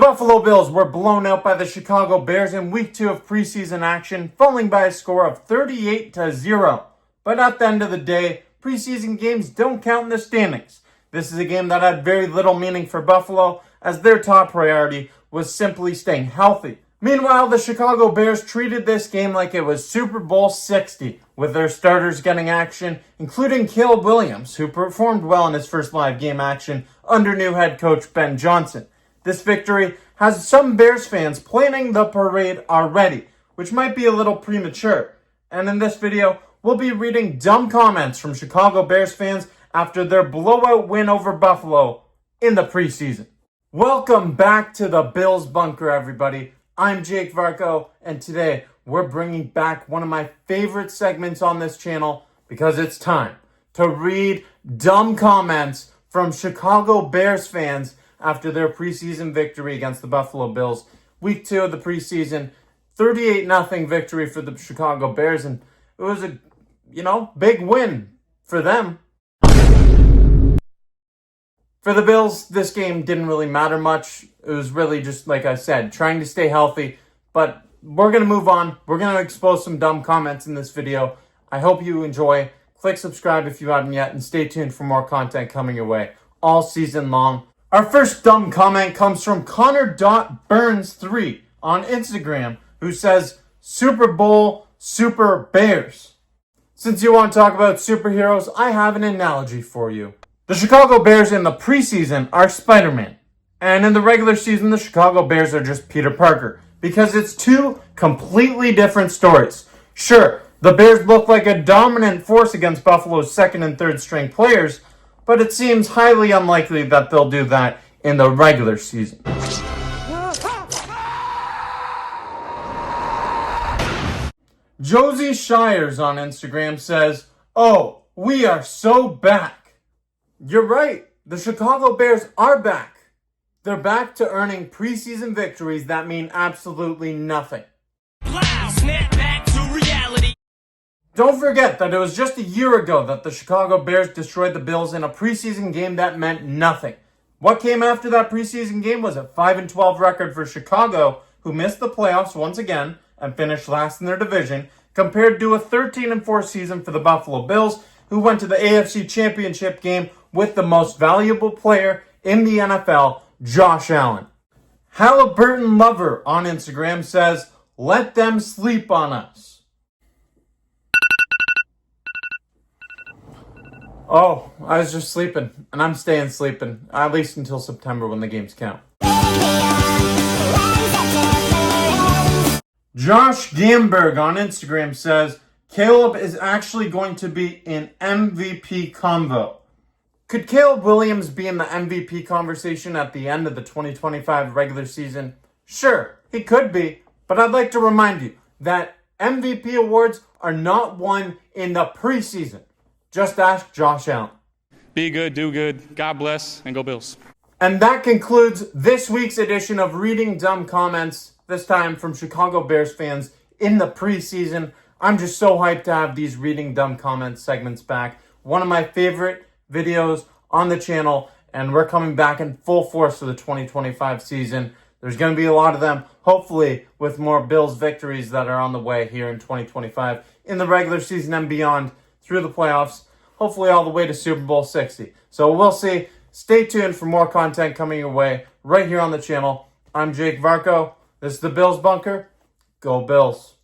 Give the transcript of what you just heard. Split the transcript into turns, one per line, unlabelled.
The Buffalo Bills were blown out by the Chicago Bears in Week 2 of preseason action, falling by a score of 38-0. But at the end of the day, preseason games don't count in the standings. This is a game that had very little meaning for Buffalo, as their top priority was simply staying healthy. Meanwhile, the Chicago Bears treated this game like it was Super Bowl 60, with their starters getting action, including Caleb Williams, who performed well in his first live game action under new head coach Ben Johnson. This victory has some Bears fans planning the parade already, which might be a little premature. And in this video, we'll be reading dumb comments from Chicago Bears fans after their blowout win over Buffalo in the preseason. Welcome back to the Bills Bunker, everybody. I'm Jake Varco, and today we're bringing back one of my favorite segments on this channel because it's time to read dumb comments from Chicago Bears fans after their preseason victory against the Buffalo Bills. Week 2 of the preseason, 38-0 victory for the Chicago Bears, and it was a, big win for them. For the Bills, this game didn't really matter much. It was really just, like I said, trying to stay healthy. But we're going to move on. We're going to expose some dumb comments in this video. I hope you enjoy. Click subscribe if you haven't yet, and stay tuned for more content coming your way all season long. Our first dumb comment comes from Connor.Burns3 on Instagram, who says, Super Bowl Super Bears. Since you want to talk about superheroes, I have an analogy for you. The Chicago Bears in the preseason are Spider-Man. And in the regular season, the Chicago Bears are just Peter Parker. Because it's two completely different stories. Sure, the Bears look like a dominant force against Buffalo's second and third string players, but it seems highly unlikely that they'll do that in the regular season. Josie Shires on Instagram says, "Oh, we are so back." You're right. The Chicago Bears are back. They're back to earning preseason victories that mean absolutely nothing.
Snap back to reality.
Don't forget that it was just a year ago that the Chicago Bears destroyed the Bills in a preseason game that meant nothing. What came after that preseason game was a 5-12 record for Chicago, who missed the playoffs once again and finished last in their division, compared to a 13-4 season for the Buffalo Bills, who went to the AFC Championship game with the most valuable player in the NFL, Josh Allen. Halliburton Lover on Instagram says, "Let them sleep on us." Oh, I was just sleeping, and I'm staying sleeping, at least until September when the games count. Josh Gamberg on Instagram says, "Caleb is actually going to be in MVP convo." Could Caleb Williams be in the MVP conversation at the end of the 2025 regular season? Sure, he could be, but I'd like to remind you that MVP awards are not won in the preseason. Just ask Josh Allen.
Be good, do good, God bless, and go Bills.
And that concludes this week's edition of Reading Dumb Comments, this time from Chicago Bears fans in the preseason. I'm just so hyped to have these Reading Dumb Comments segments back. One of my favorite videos on the channel, and we're coming back in full force for the 2025 season. There's going to be a lot of them, hopefully with more Bills victories that are on the way here in 2025 in the regular season and beyond through the playoffs, hopefully all the way to Super Bowl 60. So we'll see. Stay tuned for more content coming your way right here on the channel. I'm Jake Varco. This is the Bills Bunker. Go Bills.